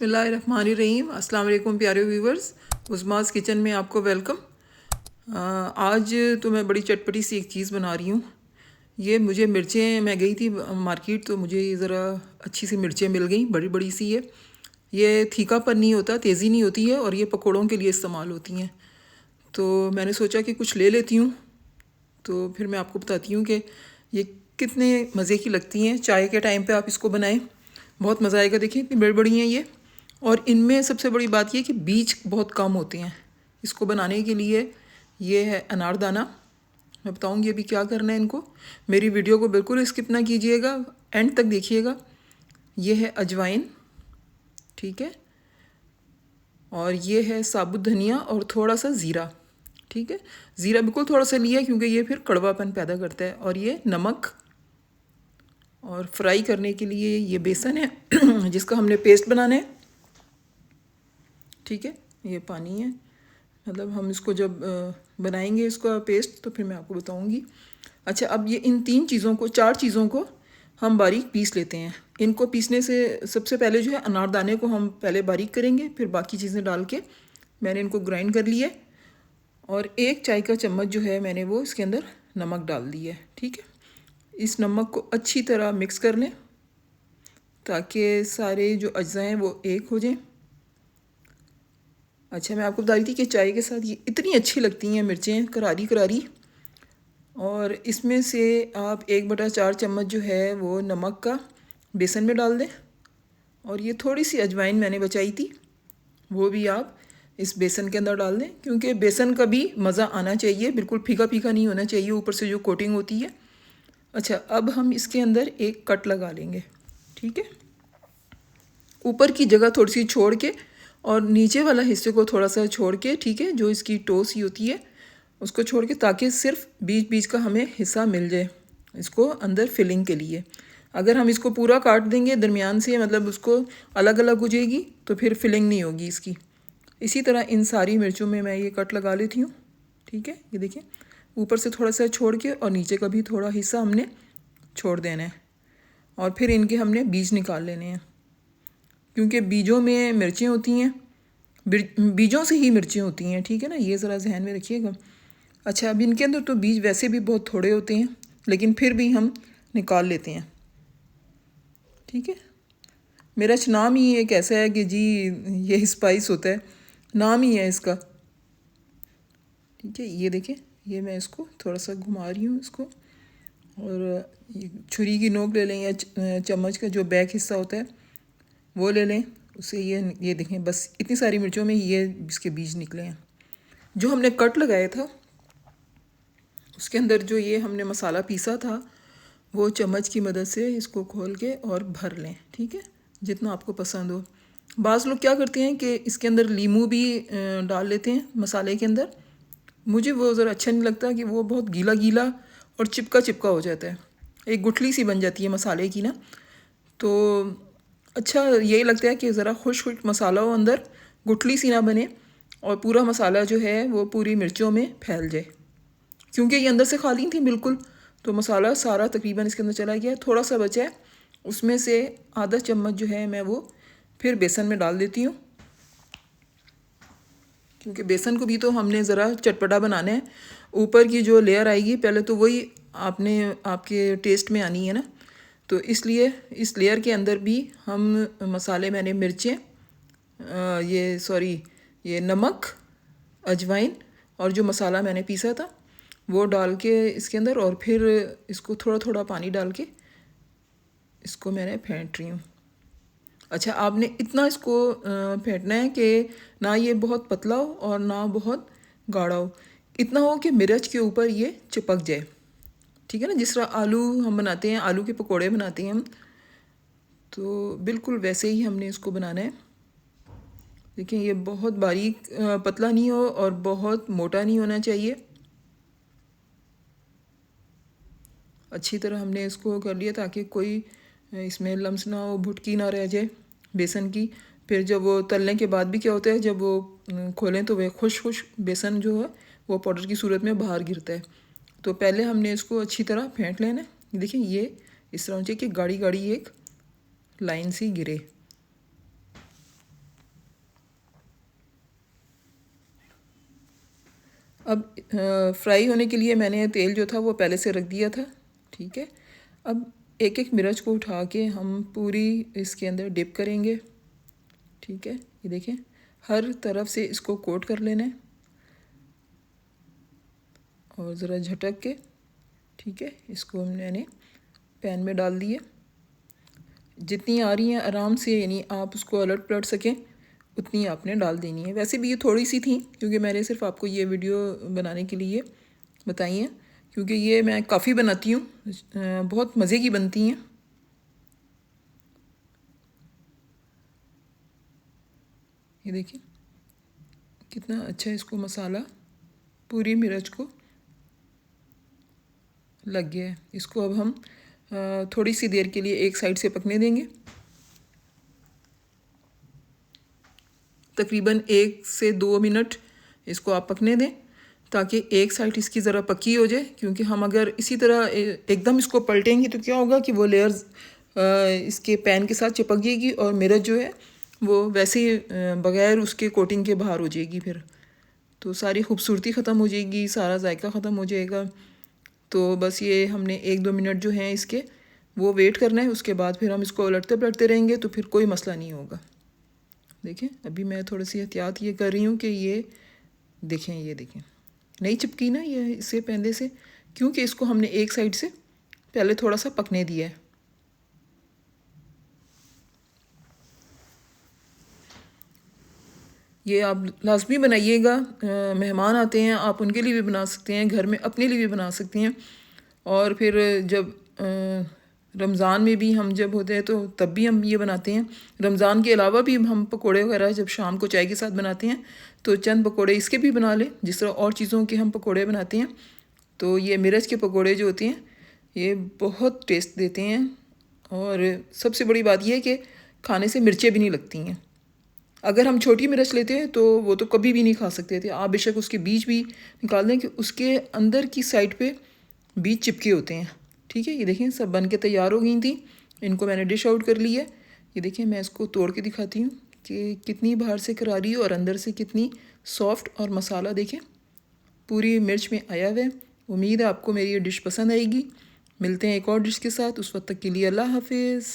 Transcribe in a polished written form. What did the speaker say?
बिस्मिल्लाहिर्रहमानिर्रहीम। अस्सलाम वालेकुम प्यारे व्यूवर्स, उज़मास किचन में आपको वेलकम। आज तो मैं बड़ी चटपटी सी एक चीज़ बना रही हूँ। ये मुझे मिर्चें, मैं गई थी मार्केट तो मुझे ज़रा अच्छी सी मिर्चें मिल गई, बड़ी बड़ी सी है। ये तीखापन नहीं होता, तेज़ी नहीं होती है और ये पकौड़ों के लिए इस्तेमाल होती हैं। तो मैंने सोचा कि कुछ ले लेती हूँ, तो फिर मैं आपको बताती हूँ कि ये कितने मज़े की लगती हैं। चाय के टाइम पे आप इसको बनाएं, बहुत मज़ा आएगा। देखिए इतनी बड़ी बड़ी हैं ये, और इनमें सबसे बड़ी बात ये कि बीज बहुत कम होते हैं। इसको बनाने के लिए ये है अनारदाना। मैं बताऊँगी अभी क्या करना है इनको। मेरी वीडियो को बिल्कुल स्किप ना कीजिएगा, एंड तक देखिएगा। ये है अजवाइन, ठीक है, और ये है साबुत धनिया और थोड़ा सा ज़ीरा, ठीक है। ज़ीरा बिल्कुल थोड़ा सा लिया क्योंकि ये फिर कड़वापन पैदा करता है। और ये नमक, और फ्राई करने के लिए ये बेसन है जिसका हमने पेस्ट बनाना है, ठीक है। ये पानी है, मतलब हम इसको जब बनाएंगे इसका पेस्ट तो फिर मैं आपको बताऊंगी। अच्छा, अब ये इन तीन चीज़ों को, चार चीज़ों को हम बारीक पीस लेते हैं। इनको पीसने से सबसे पहले जो है अनारदाने को हम पहले बारीक करेंगे, फिर बाकी चीज़ें डाल के मैंने इनको ग्राइंड कर लिया। और 1 चाय का चम्मच जो है मैंने वो इसके अंदर नमक डाल दिया है, ठीक है। इस नमक को अच्छी तरह मिक्स कर लें ताकि सारे जो अज्जा हैं वो एक हो जाएं। अच्छा, मैं आपको बता रही थी कि चाय के साथ ये इतनी अच्छी लगती हैं मिर्चें, करारी करारी। और इसमें से आप 1/4 चम्मच जो है वो नमक का बेसन में डाल दें, और ये थोड़ी सी अजवाइन मैंने बचाई थी वो भी आप इस बेसन के अंदर डाल दें, क्योंकि बेसन का भी मज़ा आना चाहिए, बिल्कुल फीका फीका नहीं होना चाहिए ऊपर से जो कोटिंग होती है। अच्छा, अब हम इसके अंदर एक कट लगा लेंगे, ठीक है। ऊपर की जगह थोड़ी सी छोड़ के और नीचे वाला हिस्से को थोड़ा सा छोड़ के, ठीक है, जो इसकी टो सी होती है उसको छोड़ के, ताकि सिर्फ बीच बीच का हमें हिस्सा मिल जाए इसको अंदर फिलिंग के लिए। अगर हम इसको पूरा काट देंगे दरमियान से, मतलब उसको अलग अलग हो जाएगी, तो फिर फिलिंग नहीं होगी इसकी। इसी तरह इन सारी मिर्चों में मैं ये कट लगा लेती हूँ, ठीक है। ये देखिए, ऊपर से थोड़ा सा छोड़ के और नीचे का भी थोड़ा हिस्सा हमने छोड़ देना है, और फिर इनके हमने बीज निकाल लेने हैं, क्योंकि बीजों में मिर्चें होती हैं, बीजों से ही मिर्चें होती हैं, ठीक है ना, ये ज़रा जहन में रखिएगा। अच्छा, अब इनके अंदर तो बीज वैसे भी बहुत थोड़े होते हैं, लेकिन फिर भी हम निकाल लेते हैं, ठीक है। मेरा नाम ही एक ऐसा है कि जी ये स्पाइस होता है, नाम ही है इसका, ठीक है। ये देखिए, ये मैं इसको थोड़ा सा घुमा रही हूँ इसको, और ये छुरी की नोक ले लें या चम्मच का जो बैक हिस्सा होता है वो ले लें, उससे ये देखें, बस इतनी सारी मिर्चों में ये इसके बीज निकले हैं। जो हमने कट लगाया था उसके अंदर जो ये हमने मसाला पीसा था वो चम्मच की मदद से इसको खोल के और भर लें, ठीक है, जितना आपको पसंद हो। बाज़ लोग क्या करते हैं कि इसके अंदर लीमू भी डाल लेते हैं मसाले के अंदर। मुझे वो ज़रा अच्छा नहीं लगता कि वो बहुत गीला गीला और चिपका चिपका हो जाता है, एक गुठली सी बन जाती है मसाले की ना। तो अच्छा यही लगता है कि ज़रा खुश खुश मसाला हो अंदर, गुठली सी ना बने, और पूरा मसाला जो है वो पूरी मिर्चों में फैल जाए। क्योंकि ये अंदर से खाली थी बिल्कुल, तो मसाला सारा तकरीबन इसके अंदर चला गया। थोड़ा सा बचा है, उसमें से आधा चम्मच जो है मैं वो फिर बेसन में डाल देती हूँ, क्योंकि बेसन को भी तो हमने ज़रा चटपटा बनाना है। ऊपर की जो लेयर आएगी पहले तो वही आपके टेस्ट में आनी है ना, तो इसलिए इस लेयर के अंदर भी हम मसाले, मैंने मिर्चें, ये नमक, अजवाइन और जो मसाला मैंने पीसा था वो डाल के इसके अंदर, और फिर इसको थोड़ा थोड़ा पानी डाल के इसको मैंने फेंट रही हूँ। अच्छा, आपने इतना इसको फेंटना है कि ना ये बहुत पतला हो और ना बहुत गाढ़ा हो, इतना हो कि मिर्च के ऊपर ये चिपक जाए, ठीक है ना। जिस तरह आलू हम बनाते हैं, आलू के पकोड़े बनाते हैं हम, तो बिल्कुल वैसे ही हमने इसको बनाना है। देखिए, ये बहुत बारीक पतला नहीं हो और बहुत मोटा नहीं होना चाहिए। अच्छी तरह हमने इसको कर लिया ताकि कोई इसमें लम्स ना हो, भुटकी ना रह जाए बेसन की। फिर जब वो तलने के बाद भी क्या होता है, जब वो खोलें तो वह खुश खुश बेसन जो है वो पाउडर की सूरत में बाहर गिरता है। तो पहले हमने इसको अच्छी तरह फेंट लेना है। देखिए, ये इस तरह चाहिए कि गाढ़ी गाढ़ी एक लाइन सी गिरे। अब फ्राई होने के लिए मैंने तेल जो था वो पहले से रख दिया था, ठीक है। अब एक एक मिर्च को उठा के हम पूरी इसके अंदर डिप करेंगे, ठीक है। ये देखें, हर तरफ से इसको कोट कर लेना है और ज़रा झटक के, ठीक है। इसको मैंने पैन में डाल दिए। जितनी आ रही हैं आराम से, यानी आप उसको अलट पलट सकें उतनी आपने डाल देनी है। वैसे भी ये थोड़ी सी थी, क्योंकि मैंने सिर्फ आपको ये वीडियो बनाने के लिए बताई हैं, क्योंकि ये मैं काफ़ी बनाती हूँ, बहुत मज़े की बनती हैं। ये देखिए कितना अच्छा इसको मसाला पूरी मिर्च को लग गया है। इसको अब हम थोड़ी सी देर के लिए एक साइड से पकने देंगे, तकरीबन 1 से 2 मिनट इसको आप पकने दें, ताकि एक साइड इसकी ज़रा पकी हो जाए। क्योंकि हम अगर इसी तरह एकदम इसको पलटेंगे तो क्या होगा कि वो लेयर्स इसके पैन के साथ चिपक जाएगी और मिर्च जो है वो वैसे ही बग़ैर उसके कोटिंग के बाहर हो जाएगी, फिर तो सारी खूबसूरती ख़त्म हो जाएगी, सारा जायका ख़त्म हो जाएगा। तो बस ये हमने 1-2 मिनट जो हैं इसके वो वेट करना है, उसके बाद फिर हम इसको उलटते पलटते रहेंगे तो फिर कोई मसला नहीं होगा। देखें अभी मैं थोड़ी सी एहतियात ये कर रही हूँ कि ये देखें, ये देखें नहीं चिपकी ना ये इससे पहले से, क्योंकि इसको हमने एक साइड से पहले थोड़ा सा पकने दिया है। ये आप लाजमी बनाइएगा, मेहमान आते हैं आप उनके लिए भी बना सकते हैं, घर में अपने लिए भी बना सकते हैं। और फिर जब रमज़ान में भी हम जब होते हैं तो तब भी हम ये बनाते हैं। रमज़ान के अलावा भी हम पकोड़े वगैरह जब शाम को चाय के साथ बनाते हैं तो चंद पकोड़े इसके भी बना लें, जिस तरह और चीज़ों के हम पकोड़े बनाते हैं। तो ये मिर्च के पकोड़े जो होते हैं ये बहुत टेस्ट देते हैं, और सबसे बड़ी बात यह है कि खाने से मिर्चें भी नहीं लगती हैं। अगर हम छोटी मिर्च लेते हैं तो वो तो कभी भी नहीं खा सकते थे आप, बेशक उसके बीज भी निकाल दें कि उसके अंदर की साइड पे बीज चिपके होते हैं, ठीक है। ये देखें सब बन के तैयार हो गई थी, इनको मैंने डिश आउट कर लिया। ये देखें मैं इसको तोड़ के दिखाती हूँ कि कितनी बाहर से करारी और अंदर से कितनी सॉफ्ट, और मसाला देखें पूरी मिर्च में आया हुआ है। उम्मीद है आपको मेरी ये डिश पसंद आएगी। मिलते हैं एक और डिश के साथ, उस वक्त तक के लिए अल्लाह हाफिज़।